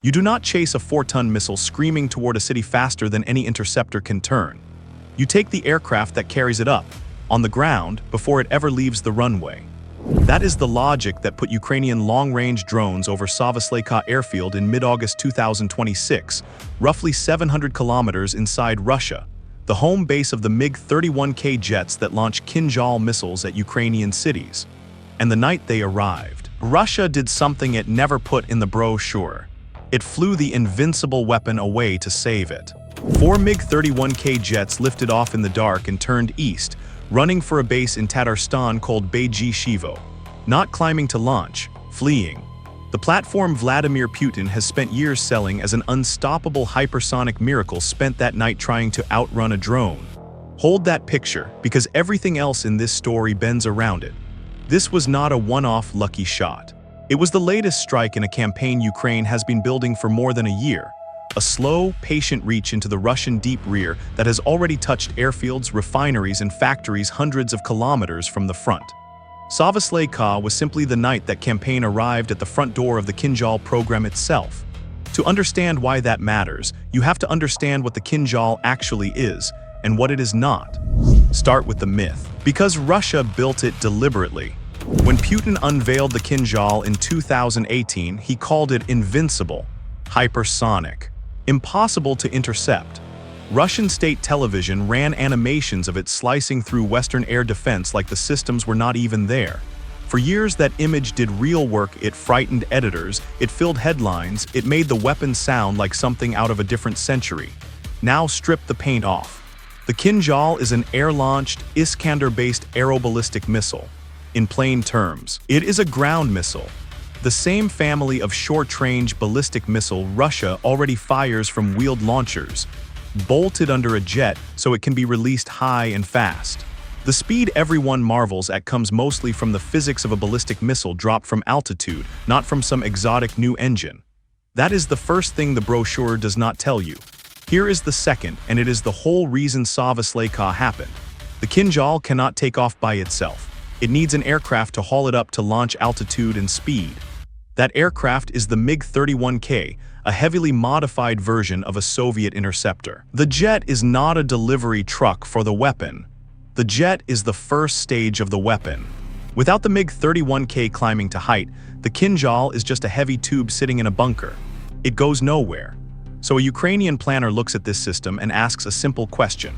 You do not chase a 4-ton missile screaming toward a city faster than any interceptor can turn. You take the aircraft that carries it up, on the ground, before it ever leaves the runway. That is the logic that put Ukrainian long-range drones over Savasleyka airfield in mid-August 2026, roughly 700 kilometers inside Russia, the home base of the MiG-31K jets that launch Kinzhal missiles at Ukrainian cities. And the night they arrived, Russia did something it never put in the brochure. It flew the invincible weapon away to save it. 4 MiG-31K jets lifted off in the dark and turned east, running for a base in Tatarstan called Shivo. Not climbing to launch, fleeing. The platform Vladimir Putin has spent years selling as an unstoppable hypersonic miracle spent that night trying to outrun a drone. Hold that picture, because everything else in this story bends around it. This was not a one-off lucky shot. It was the latest strike in a campaign Ukraine has been building for more than a year. A slow, patient reach into the Russian deep rear that has already touched airfields, refineries, and factories hundreds of kilometers from the front. Savasleyka was simply the night that campaign arrived at the front door of the Kinzhal program itself. To understand why that matters, you have to understand what the Kinzhal actually is, and what it is not. Start with the myth. Because Russia built it deliberately. When Putin unveiled the Kinzhal in 2018, he called it invincible, hypersonic, impossible to intercept. Russian state television ran animations of it slicing through Western air defense like the systems were not even there. For years that image did real work. It frightened editors, it filled headlines, it made the weapon sound like something out of a different century. Now strip the paint off. The Kinzhal is an air-launched, Iskander-based aeroballistic missile. In plain terms, it is a ground missile. The same family of short-range ballistic missile Russia already fires from wheeled launchers, bolted under a jet so it can be released high and fast. The speed everyone marvels at comes mostly from the physics of a ballistic missile dropped from altitude, not from some exotic new engine. That is the first thing the brochure does not tell you. Here is the second, and it is the whole reason Savasleyka happened. The Kinzhal cannot take off by itself. It needs an aircraft to haul it up to launch altitude and speed. That aircraft is the MiG-31K, a heavily modified version of a Soviet interceptor. The jet is not a delivery truck for the weapon. The jet is the first stage of the weapon. Without the MiG-31K climbing to height, the Kinzhal is just a heavy tube sitting in a bunker. It goes nowhere. So a Ukrainian planner looks at this system and asks a simple question.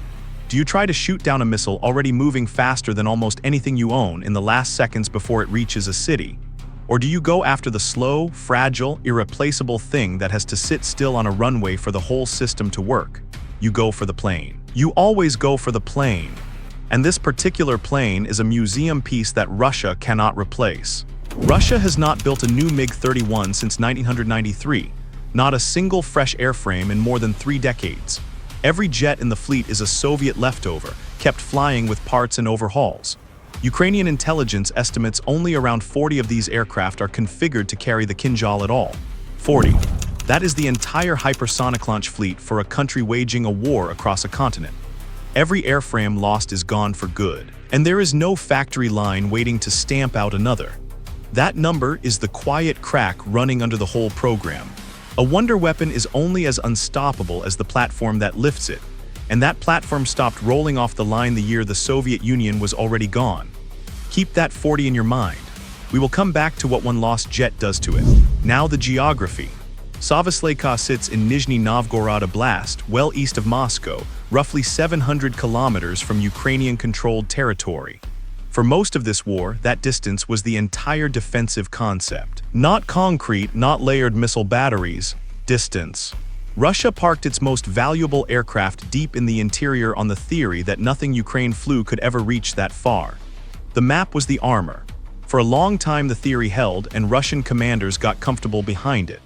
Do you try to shoot down a missile already moving faster than almost anything you own in the last seconds before it reaches a city? Or do you go after the slow, fragile, irreplaceable thing that has to sit still on a runway for the whole system to work? You go for the plane. You always go for the plane. And this particular plane is a museum piece that Russia cannot replace. Russia has not built a new MiG-31 since 1993, not a single fresh airframe in more than 3 decades. Every jet in the fleet is a Soviet leftover, kept flying with parts and overhauls. Ukrainian intelligence estimates only around 40 of these aircraft are configured to carry the Kinzhal at all. 40. That is the entire hypersonic launch fleet for a country waging a war across a continent. Every airframe lost is gone for good, and there is no factory line waiting to stamp out another. That number is the quiet crack running under the whole program. A wonder weapon is only as unstoppable as the platform that lifts it, and that platform stopped rolling off the line the year the Soviet Union was already gone. Keep that 40 in your mind. We will come back to what one lost jet does to it. Now the geography. Savasleyka sits in Nizhny Novgorod oblast, well east of Moscow, roughly 700 kilometers from Ukrainian-controlled territory. For most of this war, that distance was the entire defensive concept. Not concrete, not layered missile batteries. Distance. Russia parked its most valuable aircraft deep in the interior on the theory that nothing Ukraine flew could ever reach that far. The map was the armor. For a long time the theory held, and Russian commanders got comfortable behind it.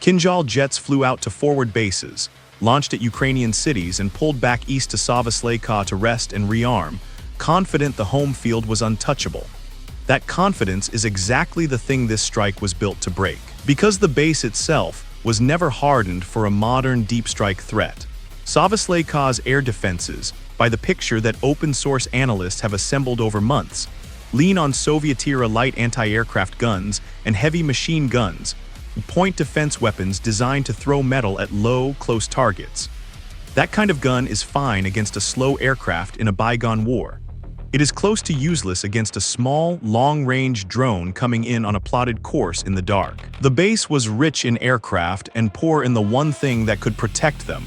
Kinzhal jets flew out to forward bases, launched at Ukrainian cities, and pulled back east to Savasleyka to rest and rearm, confident the home field was untouchable. That confidence is exactly the thing this strike was built to break. Because the base itself was never hardened for a modern deep strike threat. Savasleyka's air defenses, by the picture that open-source analysts have assembled over months, lean on Soviet-era light anti-aircraft guns and heavy machine guns, point defense weapons designed to throw metal at low, close targets. That kind of gun is fine against a slow aircraft in a bygone war. It is close to useless against a small, long-range drone coming in on a plotted course in the dark. The base was rich in aircraft and poor in the one thing that could protect them.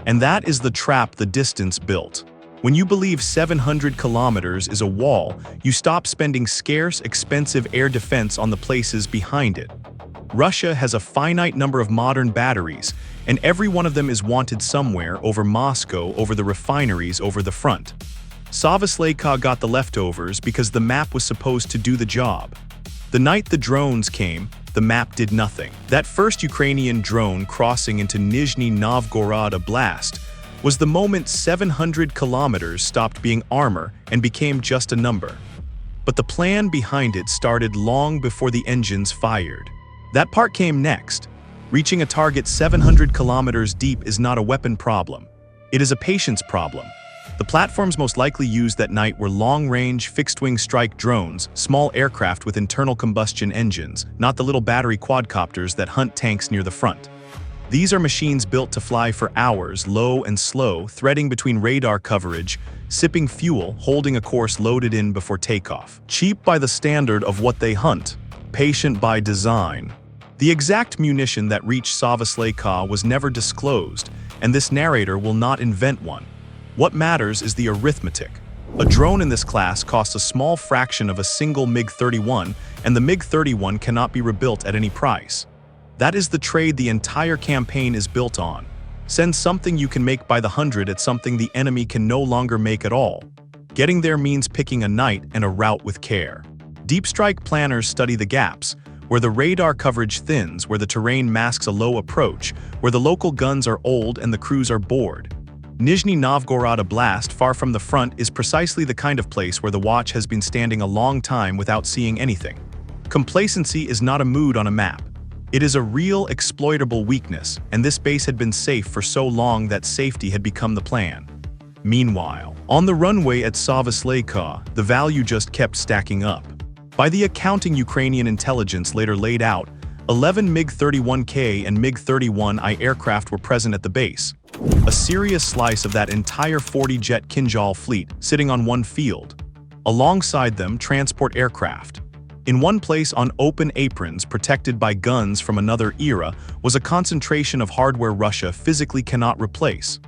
And that is the trap the distance built. When you believe 700 kilometers is a wall, you stop spending scarce, expensive air defense on the places behind it. Russia has a finite number of modern batteries, and every one of them is wanted somewhere, over Moscow, over the refineries, over the front. Savasleyka got the leftovers because the map was supposed to do the job. The night the drones came, the map did nothing. That first Ukrainian drone crossing into Nizhny Novgorod oblast was the moment 700 kilometers stopped being armor and became just a number. But the plan behind it started long before the engines fired. That part came next. Reaching a target 700 kilometers deep is not a weapon problem. It is a patience problem. The platforms most likely used that night were long-range, fixed-wing strike drones, small aircraft with internal combustion engines, not the little battery quadcopters that hunt tanks near the front. These are machines built to fly for hours, low and slow, threading between radar coverage, sipping fuel, holding a course loaded in before takeoff. Cheap by the standard of what they hunt, patient by design. The exact munition that reached Savasleyka was never disclosed, and this narrator will not invent one. What matters is the arithmetic. A drone in this class costs a small fraction of a single MiG-31, and the MiG-31 cannot be rebuilt at any price. That is the trade the entire campaign is built on. Send something you can make by the hundred at something the enemy can no longer make at all. Getting there means picking a night and a route with care. Deep strike planners study the gaps, where the radar coverage thins, where the terrain masks a low approach, where the local guns are old and the crews are bored. Nizhny Novgorod oblast, far from the front, is precisely the kind of place where the watch has been standing a long time without seeing anything. Complacency is not a mood on a map. It is a real, exploitable weakness, and this base had been safe for so long that safety had become the plan. Meanwhile, on the runway at Savasleyka, the value just kept stacking up. By the accounting Ukrainian intelligence later laid out, 11 MiG-31K and MiG-31I aircraft were present at the base. A serious slice of that entire 40-jet Kinzhal fleet sitting on one field. Alongside them, transport aircraft. In one place on open aprons protected by guns from another era was a concentration of hardware Russia physically cannot replace.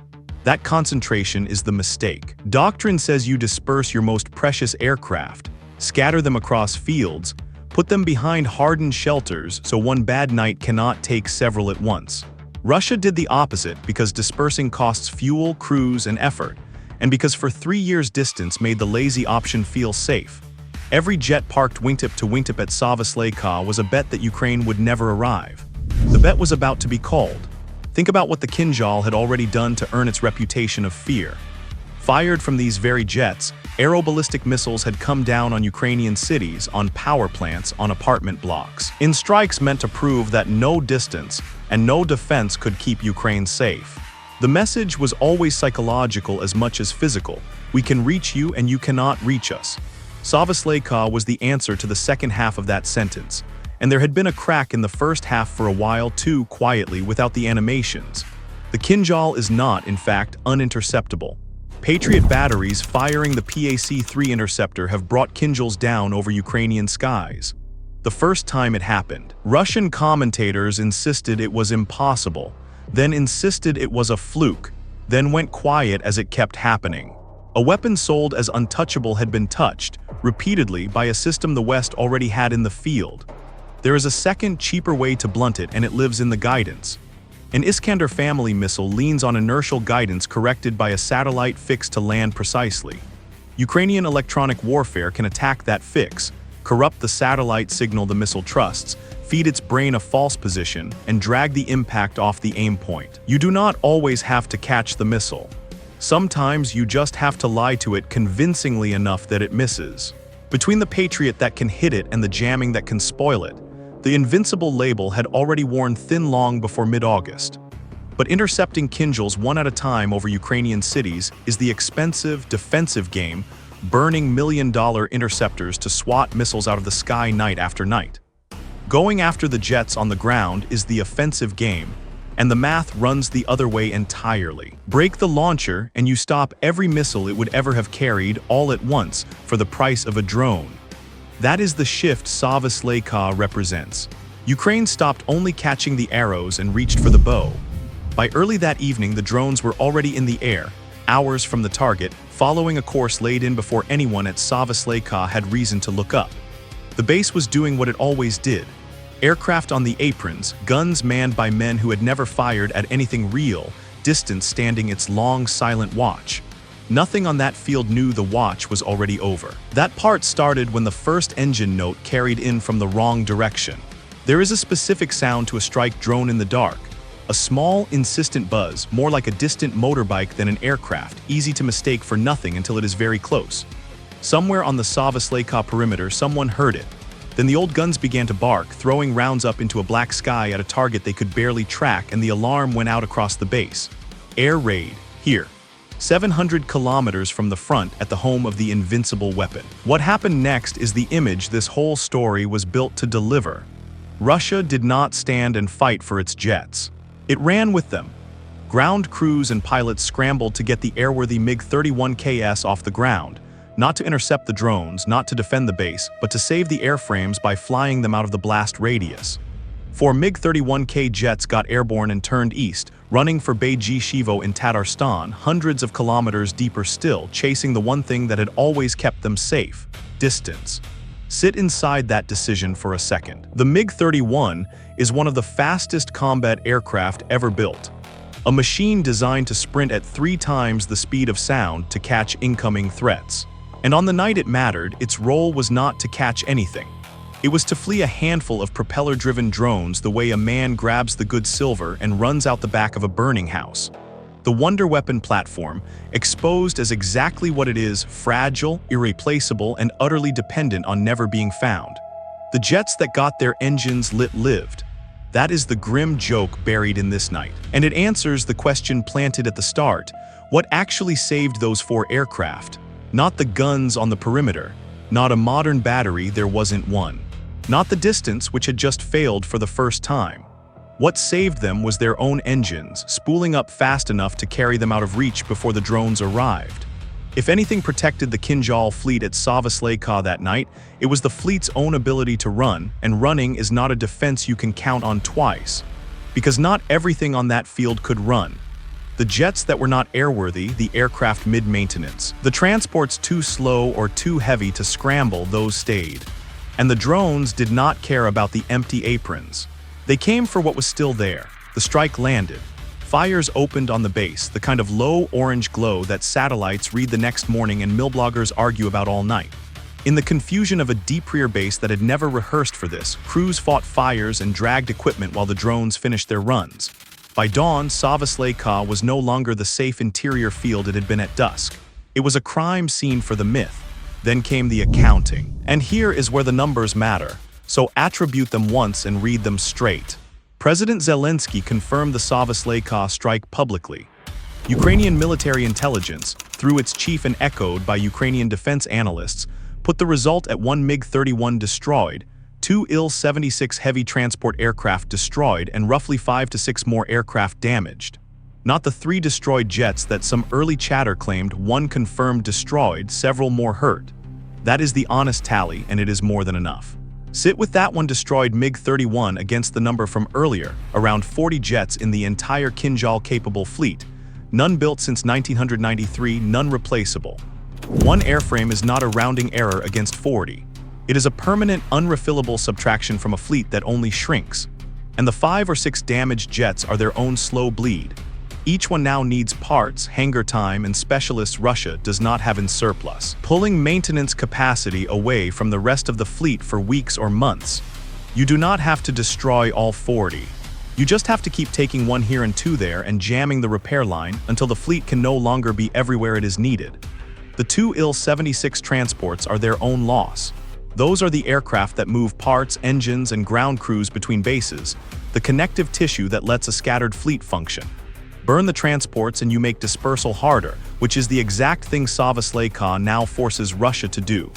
That concentration is the mistake. Doctrine says you disperse your most precious aircraft, scatter them across fields, put them behind hardened shelters so one bad night cannot take several at once. Russia did the opposite because dispersing costs fuel, crews, and effort, and because for 3 years distance made the lazy option feel safe. Every jet parked wingtip to wingtip at Savasleyka was a bet that Ukraine would never arrive. The bet was about to be called. Think about what the Kinzhal had already done to earn its reputation of fear. Fired from these very jets, aeroballistic missiles had come down on Ukrainian cities, on power plants, on apartment blocks. In strikes meant to prove that no distance and no defense could keep Ukraine safe. The message was always psychological as much as physical. We can reach you and you cannot reach us. Savasleyka was the answer to the second half of that sentence, and there had been a crack in the first half for a while too, quietly, without the animations. The Kinzhal is not, in fact, uninterceptable. Patriot batteries firing the PAC-3 interceptor have brought Kinzhals down over Ukrainian skies. The first time it happened, Russian commentators insisted it was impossible, then insisted it was a fluke, then went quiet as it kept happening. A weapon sold as untouchable had been touched, repeatedly, by a system the West already had in the field. There is a second, cheaper way to blunt it, and it lives in the guidance. An Iskander family missile leans on inertial guidance corrected by a satellite fixed to land precisely. Ukrainian electronic warfare can attack that fix, corrupt the satellite signal the missile trusts, feed its brain a false position, and drag the impact off the aim point. You do not always have to catch the missile. Sometimes you just have to lie to it convincingly enough that it misses. Between the Patriot that can hit it and the jamming that can spoil it, the invincible label had already worn thin long before mid-August. But intercepting Kinzhals one at a time over Ukrainian cities is the expensive, defensive game, burning million-dollar interceptors to swat missiles out of the sky night after night. Going after the jets on the ground is the offensive game, and the math runs the other way entirely. Break the launcher and you stop every missile it would ever have carried all at once for the price of a drone. That is the shift Savasleyka represents. Ukraine stopped only catching the arrows and reached for the bow. By early that evening, the drones were already in the air, hours from the target, following a course laid in before anyone at Savasleyka had reason to look up. The base was doing what it always did. Aircraft on the aprons, guns manned by men who had never fired at anything real, distance standing its long, silent watch. Nothing on that field knew the watch was already over. That part started when the first engine note carried in from the wrong direction. There is a specific sound to a strike drone in the dark. A small, insistent buzz, more like a distant motorbike than an aircraft, easy to mistake for nothing until it is very close. Somewhere on the Savasleyka perimeter, someone heard it. Then the old guns began to bark, throwing rounds up into a black sky at a target they could barely track, and the alarm went out across the base. Air raid, here. 700 kilometers from the front at the home of the invincible weapon. What happened next is the image this whole story was built to deliver. Russia did not stand and fight for its jets. It ran with them. Ground crews and pilots scrambled to get the airworthy MiG-31KS off the ground, not to intercept the drones, not to defend the base, but to save the airframes by flying them out of the blast radius. 4 MiG-31K jets got airborne and turned east, running for Beji-Shivo in Tatarstan, hundreds of kilometers deeper still, chasing the one thing that had always kept them safe: distance. Sit inside that decision for a second. The MiG-31 is one of the fastest combat aircraft ever built. A machine designed to sprint at 3 times the speed of sound to catch incoming threats. And on the night it mattered, its role was not to catch anything. It was to flee a handful of propeller-driven drones the way a man grabs the good silver and runs out the back of a burning house. The wonder weapon platform, exposed as exactly what it is: fragile, irreplaceable, and utterly dependent on never being found. The jets that got their engines lit lived. That is the grim joke buried in this night. And it answers the question planted at the start: what actually saved those 4 aircraft? Not the guns on the perimeter. Not a modern battery, there wasn't one. Not the distance, which had just failed for the first time. What saved them was their own engines, spooling up fast enough to carry them out of reach before the drones arrived. If anything protected the Kinzhal fleet at Savasleyka that night, it was the fleet's own ability to run, and running is not a defense you can count on twice. Because not everything on that field could run. The jets that were not airworthy, the aircraft mid-maintenance. The transports too slow or too heavy to scramble, those stayed. And the drones did not care about the empty aprons. They came for what was still there. The strike landed. Fires opened on the base, the kind of low orange glow that satellites read the next morning and millbloggers argue about all night. In the confusion of a deep rear base that had never rehearsed for this, crews fought fires and dragged equipment while the drones finished their runs. By dawn, Savasleyka was no longer the safe interior field it had been at dusk. It was a crime scene for the myth. Then came the accounting. And here is where the numbers matter. So attribute them once and read them straight. President Zelensky confirmed the Savasleyka strike publicly. Ukrainian military intelligence, through its chief and echoed by Ukrainian defense analysts, put the result at 1 MiG-31 destroyed, 2 Il-76 heavy transport aircraft destroyed, and roughly 5 to 6 more aircraft damaged. Not the 3 destroyed jets that some early chatter claimed, 1 confirmed destroyed, several more hurt. That is the honest tally, and it is more than enough. Sit with that 1 destroyed MiG-31 against the number from earlier, around 40 jets in the entire Kinzhal-capable fleet, none built since 1993, none replaceable. 1 airframe is not a rounding error against 40. It is a permanent, unrefillable subtraction from a fleet that only shrinks. And the 5 or 6 damaged jets are their own slow bleed. Each one now needs parts, hangar time, and specialists Russia does not have in surplus, pulling maintenance capacity away from the rest of the fleet for weeks or months. You do not have to destroy all 40. You just have to keep taking 1 here and 2 there and jamming the repair line until the fleet can no longer be everywhere it is needed. The 2 Il-76 transports are their own loss. Those are the aircraft that move parts, engines, and ground crews between bases, the connective tissue that lets a scattered fleet function. Burn the transports and you make dispersal harder, which is the exact thing Savasleyka now forces Russia to do.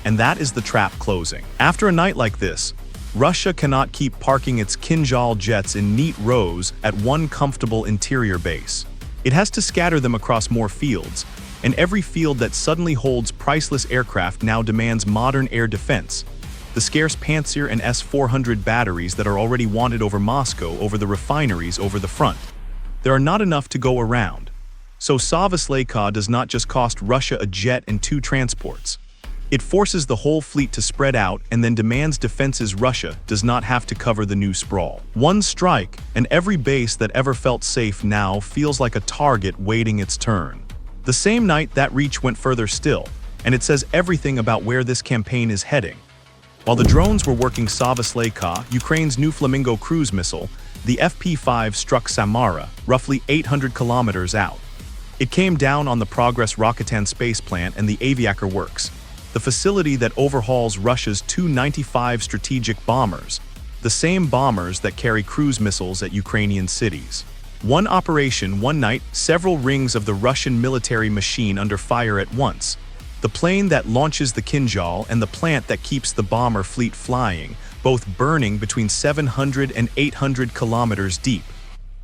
And that is the trap closing. After a night like this, Russia cannot keep parking its Kinzhal jets in neat rows at one comfortable interior base. It has to scatter them across more fields, and every field that suddenly holds priceless aircraft now demands modern air defense. The scarce Pantsir and S-400 batteries that are already wanted over Moscow over the refineries over the front. There are not enough to go around. So Savasleyka does not just cost Russia a jet and 2 transports. It forces the whole fleet to spread out and then demands defenses Russia does not have to cover the new sprawl. One strike, and every base that ever felt safe now feels like a target waiting its turn. The same night, that reach went further still, and it says everything about where this campaign is heading. While the drones were working Savasleyka, Ukraine's new Flamingo cruise missile, the FP-5 struck Samara, roughly 800 kilometers out. It came down on the Progress Rockettan space plant and the Aviator works, the facility that overhauls Russia's Tu-95 strategic bombers, the same bombers that carry cruise missiles at Ukrainian cities. One operation, one night, several rings of the Russian military machine under fire at once. The plane that launches the Kinzhal and the plant that keeps the bomber fleet flying, both burning between 700 and 800 kilometers deep.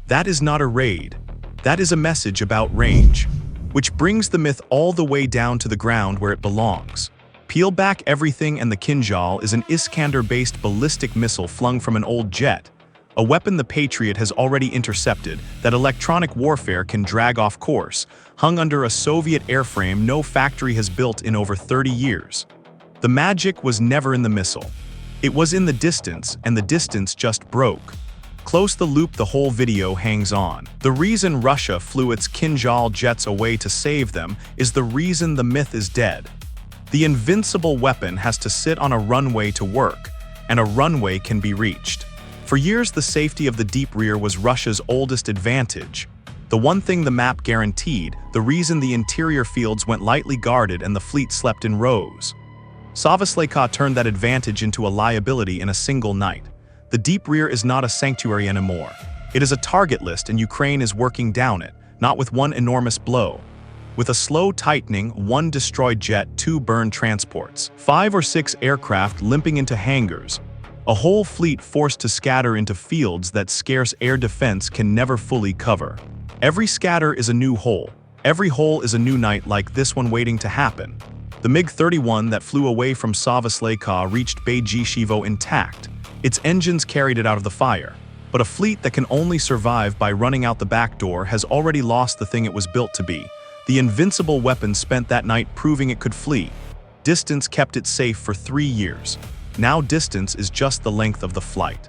That is not a raid. That is a message about range, which brings the myth all the way down to the ground where it belongs. Peel back everything and the Kinzhal is an Iskander-based ballistic missile flung from an old jet, a weapon the Patriot has already intercepted that electronic warfare can drag off course, hung under a Soviet airframe no factory has built in over 30 years. The magic was never in the missile. It was in the distance, and the distance just broke. Close the loop, the whole video hangs on. The reason Russia flew its Kinzhal jets away to save them is the reason the myth is dead. The invincible weapon has to sit on a runway to work, and a runway can be reached. For years, the safety of the deep rear was Russia's oldest advantage. The one thing the map guaranteed, the reason the interior fields went lightly guarded and the fleet slept in rows. Savasleyka turned that advantage into a liability in a single night. The deep rear is not a sanctuary anymore. It is a target list, and Ukraine is working down it, not with one enormous blow. With a slow tightening, 1 destroyed jet, 2 burned transports, 5 or 6 aircraft limping into hangars, a whole fleet forced to scatter into fields that scarce air defense can never fully cover. Every scatter is a new hole. Every hole is a new night like this one waiting to happen. The MiG-31 that flew away from Savasleyka reached Beijishevo intact. Its engines carried it out of the fire. But a fleet that can only survive by running out the back door has already lost the thing it was built to be. The invincible weapon spent that night proving it could flee. Distance kept it safe for 3 years. Now distance is just the length of the flight.